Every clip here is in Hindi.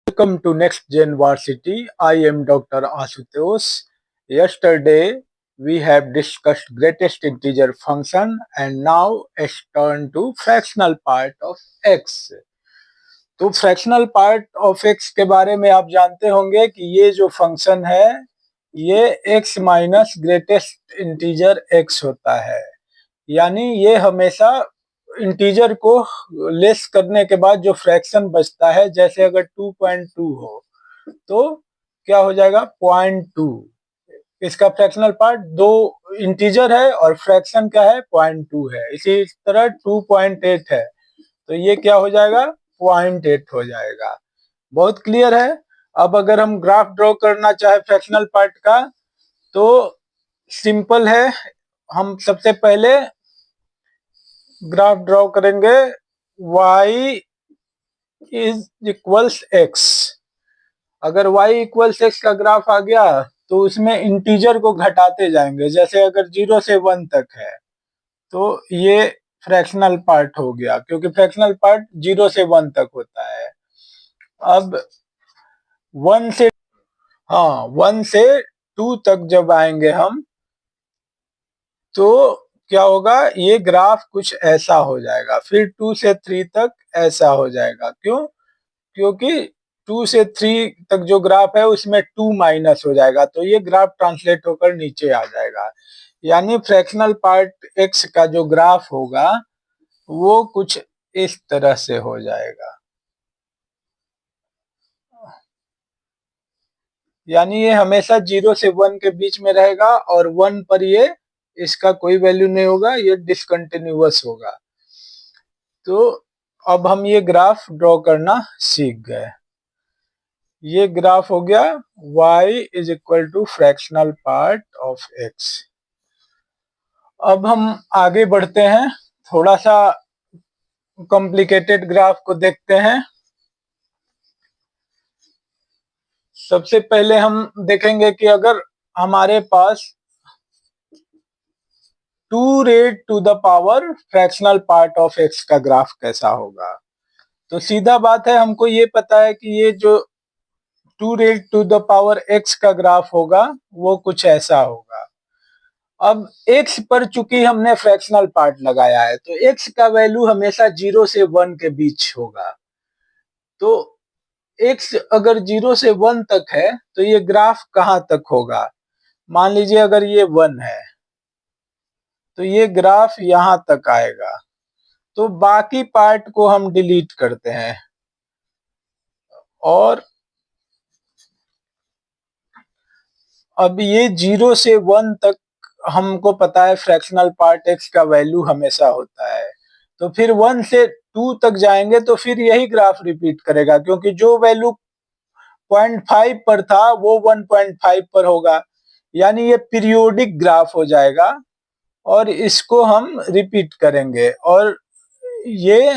Welcome to Next Gen Varsity. I am Dr. Asutosh. Yesterday we have discussed greatest integer function and now it's turn to fractional part of x. तो फ्रैक्शनल पार्ट ऑफ x के बारे में आप जानते होंगे कि ये जो फंक्शन है ये x minus greatest integer x होता है, यानी ये हमेशा इंटीजर को लेस करने के बाद जो फ्रैक्शन बचता है, जैसे अगर 2.2 हो तो क्या हो जाएगा 0.2। इसका फ्रैक्शनल पार्ट दो इंटीजर है और फ्रैक्शन क्या है 0.2 है। इसी तरह 2.8 है तो ये क्या हो जाएगा 0.8 हो जाएगा। बहुत क्लियर है। अब अगर हम ग्राफ ड्रॉ करना चाहे फ्रैक्शनल पार्ट का तो सिंपल है, हम सबसे पहले ग्राफ ड्रॉ करेंगे y इज इक्वल्स x। अगर y इक्वल्स x का ग्राफ आ गया तो उसमें इंटीजर को घटाते जाएंगे, जैसे अगर 0 से 1 तक है तो ये फ्रैक्शनल पार्ट हो गया, क्योंकि फ्रैक्शनल पार्ट 0 से 1 तक होता है। अब 1 से 1 से 2 तक जब आएंगे हम तो क्या होगा, ये ग्राफ कुछ ऐसा हो जाएगा। फिर 2 से 3 तक ऐसा हो जाएगा। क्यों? क्योंकि 2 से 3 तक जो ग्राफ है उसमें 2 माइनस हो जाएगा तो ये ग्राफ ट्रांसलेट होकर नीचे आ जाएगा। यानी फ्रैक्शनल पार्ट x का जो ग्राफ होगा वो कुछ इस तरह से हो जाएगा। यानी ये हमेशा 0 से 1 के बीच में रहेगा और 1 पर ये इसका कोई वैल्यू नहीं होगा, ये डिसकंटिन्यूअस होगा। तो अब हम ये ग्राफ ड्रॉ करना सीख गए। ये ग्राफ हो गया y is equal to fractional part of x। अब हम आगे बढ़ते हैं, थोड़ा सा कॉम्प्लिकेटेड ग्राफ को देखते हैं। सबसे पहले हम देखेंगे कि अगर हमारे पास 2 raised to the power fractional part of x का ग्राफ कैसा होगा। तो सीधा बात है, हमको ये पता है कि ये जो 2 raised to the power x का ग्राफ होगा वो कुछ ऐसा होगा। अब x पर चूंकि हमने फ्रैक्शनल पार्ट लगाया है तो x का वैल्यू हमेशा 0 से 1 के बीच होगा। तो x अगर 0 से 1 तक है तो ये ग्राफ कहां तक होगा। मान लीजिए अगर ये 1 है तो ये ग्राफ यहां तक आएगा। तो बाकी पार्ट को हम डिलीट करते हैं और अब ये 0 से 1 तक हमको पता है फ्रैक्शनल पार्ट x का वैल्यू हमेशा होता है। तो फिर 1 से 2 तक जाएंगे तो फिर यही ग्राफ रिपीट करेगा, क्योंकि जो वैल्यू 0.5 पर था वो 1.5 पर होगा। यानी ये पीरियोडिक ग्राफ हो जाएगा और इसको हम रिपीट करेंगे और ये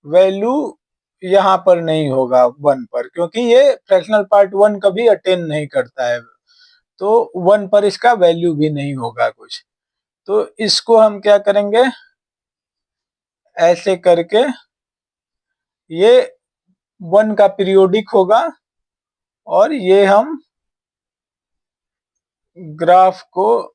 वैल्यू यहाँ पर नहीं होगा 1 पर, क्योंकि ये फ्रैक्शनल पार्ट 1 कभी अटेन नहीं करता है तो 1 पर इसका वैल्यू भी नहीं होगा कुछ। तो इसको हम क्या करेंगे, ऐसे करके ये 1 का पीरियोडिक होगा और ये हम ग्राफ को,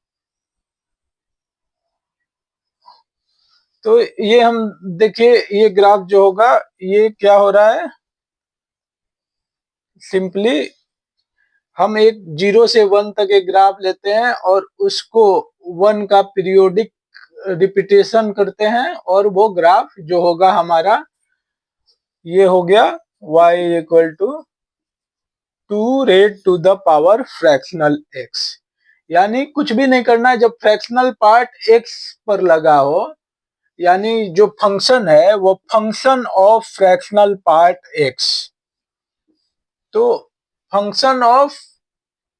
तो ये हम देखिए ये ग्राफ जो होगा ये क्या हो रहा है, सिंपली हम एक 0 से 1 तक एक ग्राफ लेते हैं और उसको 1 का पीरियोडिक रिपीटेशन करते हैं और वो ग्राफ जो होगा हमारा ये हो गया y equal to 2 raised to the power fractional x। यानी कुछ भी नहीं करना है, जब फ्रैक्शनल पार्ट x पर लगा हो यानी जो फंक्शन है वो function of fractional part x। तो फंक्शन ऑफ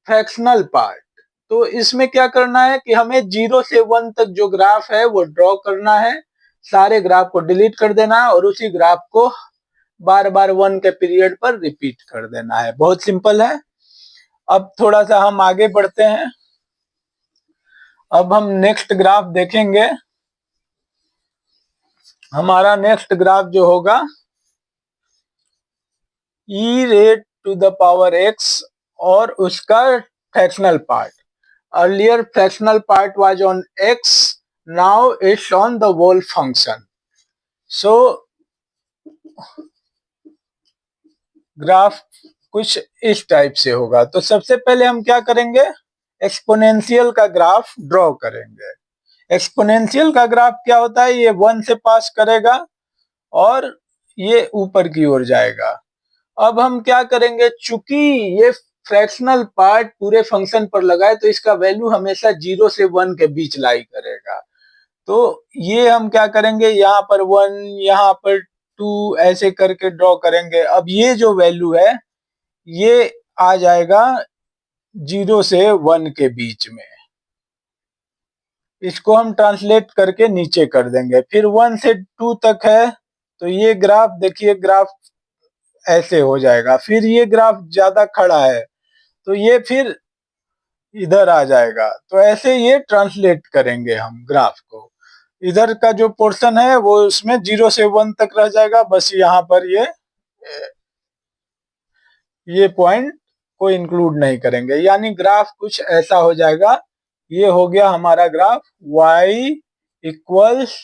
फ्रैक्शनल पार्ट, तो इसमें क्या करना है कि हमें 0 से 1 तक जो ग्राफ है वो ड्रॉ करना है, सारे ग्राफ को डिलीट कर देना है और उसी ग्राफ को बार बार 1 के पीरियड पर रिपीट कर देना है। बहुत सिंपल है। अब थोड़ा सा हम आगे बढ़ते हैं। अब हम नेक्स्ट ग्राफ देखेंगे। हमारा नेक्स्ट ग्राफ जो होगा e raised to the power x और उसका fractional part. Earlier fractional part was on x, now it's on the whole function. So graph कुछ इस टाइप से होगा. तो सबसे पहले हम क्या करेंगे, एक्सपोनेंशियल का ग्राफ ड्रॉ करेंगे. एक्सपोनेंशियल का ग्राफ क्या होता है, ये 1 से पास करेगा और ये ऊपर की ओर जाएगा. अब हम क्या करेंगे, चूंकि ये फ्रैक्शनल पार्ट पूरे फंक्शन पर लगा है तो इसका वैल्यू हमेशा 0 से 1 के बीच लाई करेगा. तो ये हम क्या करेंगे, यहाँ पर 1, यहाँ पर 2 ऐसे करके ड्रॉ करेंगे. अब ये जो वैल्यू है ये आ जाएगा 0 से 1 के बीच में. इसको हम ट्रांसलेट करके नीचे कर देंगे. फिर 1 से 2 तक है तो ये ग्राफ देखिए, ग्राफ ऐसे हो जाएगा. फिर ये ग्राफ ज्यादा खड़ा है तो ये फिर इधर आ जाएगा. तो ऐसे ये ट्रांसलेट करेंगे हम ग्राफ को. इधर का जो पोर्शन है वो उसमें 0 से 1 तक रह जाएगा. बस यहाँ पर ये पॉइंट को इंक्लूड नहीं करेंगे. यानी ग्राफ कुछ ऐसा हो जाएगा. ये हो गया हमारा graph y equals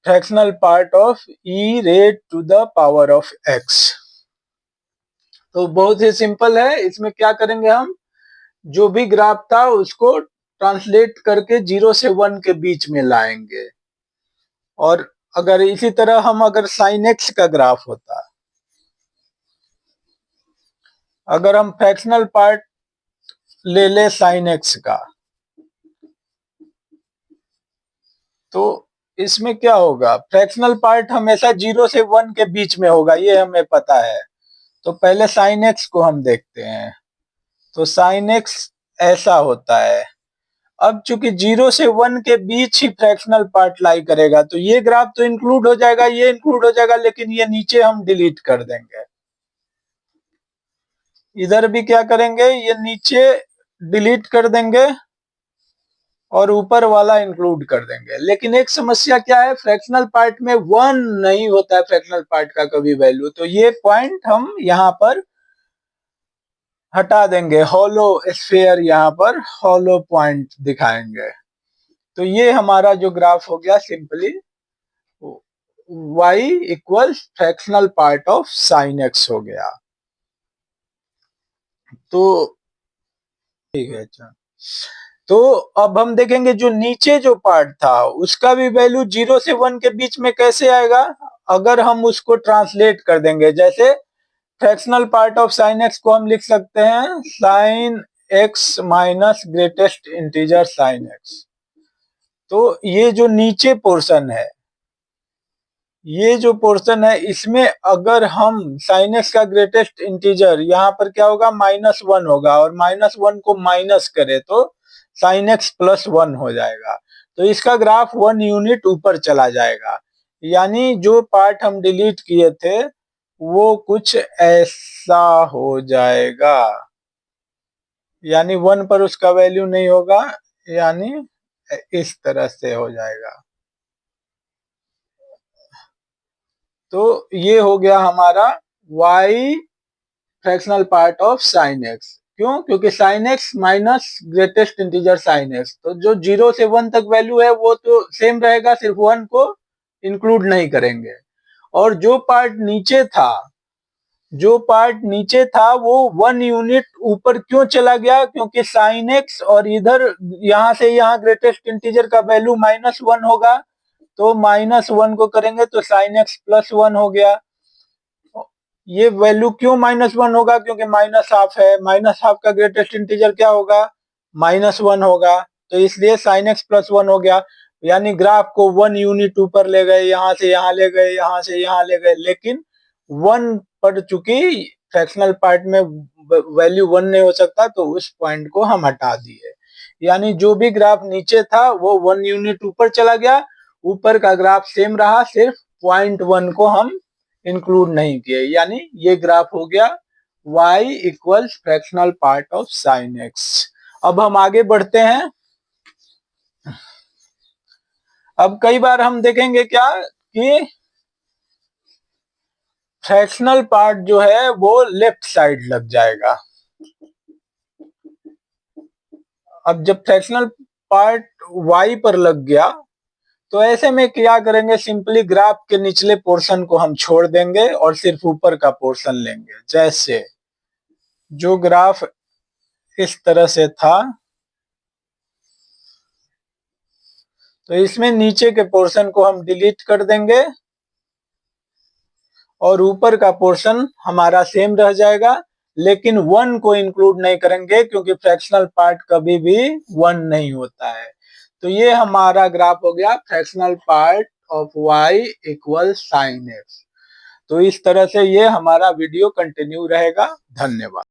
fractional part of e raised to the power of x. तो बहुत ही सिंपल है. इसमें क्या करेंगे, हम जो भी ग्राफ था उसको ट्रांसलेट करके 0 से 1 के बीच में लाएंगे. और अगर इसी तरह हम अगर साइन एक्स का ग्राफ होता, अगर हम फ्रैक्शनल पार्ट ले साइन एक्स का, तो इसमें क्या होगा, फ्रैक्शनल पार्ट हमेशा 0 से 1 के बीच में होगा, ये हमें पता है. तो पहले साइन एक्स को हम देखते हैं. तो साइन एक्स ऐसा होता है. अब चूंकि 0 से 1 के बीच ही फ्रैक्शनल पार्ट लाई करेगा तो ये ग्राफ तो इंक्लूड हो जाएगा, ये इंक्लूड हो जाएगा, लेकिन ये नीचे हम डिलीट कर देंगे. इधर भी क्या करेंगे, ये नीचे डिलीट कर देंगे और ऊपर वाला इंक्लूड कर देंगे. लेकिन एक समस्या क्या है, फ्रैक्शनल पार्ट में 1 नहीं होता है फ्रैक्शनल पार्ट का कभी वैल्यू. तो ये पॉइंट हम यहाँ पर हटा देंगे. हॉलो स्फीयर, यहाँ पर हॉलो पॉइंट दिखाएंगे. तो ये हमारा जो ग्राफ हो गया simply y equals fractional part of sine x हो गया. तो ठीक है. अच्छा, तो अब हम देखेंगे जो नीचे जो पार्ट था उसका भी वैल्यू 0 से 1 के बीच में कैसे आएगा, अगर हम उसको ट्रांसलेट कर देंगे. जैसे fractional part of sine x को हम लिख सकते हैं sine x minus greatest integer sine x. तो ये जो नीचे पोर्शन है, ये जो पोर्शन है, इसमें अगर हम साइन एक्स का ग्रेटेस्ट इंटीजर यहाँ पर क्या होगा, -1 होगा, और -1 को माइनस करे तो साइन एक्स +1 हो जाएगा. तो इसका ग्राफ 1 यूनिट ऊपर चला जाएगा. यानी जो पार्ट हम डिलीट किए थे वो कुछ ऐसा हो जाएगा. यानी 1 पर उसका वैल्यू नहीं होगा, यानी इस तरह से हो जाएगा. तो ये हो गया हमारा y fractional part of sine x. क्यों, क्योंकि sine x minus greatest integer sine x. तो जो 0 से 1 तक वैल्यू है वो तो सेम रहेगा, सिर्फ 1 को इंक्लूड नहीं करेंगे. और जो पार्ट नीचे था वो 1 यूनिट ऊपर क्यों चला गया, क्योंकि साइन एक्स और इधर यहाँ से यहाँ ग्रेटेस्ट इंटीजर का वैल्यू -1 होगा. तो -1 को करेंगे तो साइन एक्स +1 हो गया. ये वैल्यू क्यों -1 होगा, क्योंकि -हाफ है. -हाफ का ग्रेटेस्ट इंटीजर क्या होगा, -1 होगा. तो इसलिए साइन एक्स +1 हो गया. यानी ग्राफ को 1 यूनिट ऊपर ले गए, यहाँ से यहाँ ले गए, यहाँ से यहाँ ले गए, लेकिन 1 पर चूंकि फ्रैक्शनल पार्ट में वैल्यू 1 नहीं हो सकता तो उस पॉइंट को हम हटा दिए. यानी जो भी ग्राफ नीचे था वो 1 यूनिट ऊपर चला गया, ऊपर का ग्राफ सेम रहा, सिर्फ पॉइंट 1 को हम इंक्लूड नहीं किए. यानी ये ग्राफ हो गया y equals fractional part of sine x. अब हम आगे बढ़ते हैं. अब कई बार हम देखेंगे क्या कि फ्रैक्शनल पार्ट जो है वो लेफ्ट साइड लग जाएगा। अब जब फ्रैक्शनल पार्ट y पर लग गया तो ऐसे में क्या करेंगे, सिंपली ग्राफ के निचले पोर्शन को हम छोड़ देंगे और सिर्फ ऊपर का पोर्शन लेंगे। जैसे जो ग्राफ इस तरह से था तो इसमें नीचे के पोर्शन को हम डिलीट कर देंगे और ऊपर का पोर्शन हमारा सेम रह जाएगा, लेकिन 1 को इंक्लूड नहीं करेंगे क्योंकि फ्रैक्शनल पार्ट कभी भी 1 नहीं होता है। तो ये हमारा ग्राफ हो गया fractional part of y equal sin x। तो इस तरह से ये हमारा वीडियो कंटिन्यू रहेगा। धन्यवाद।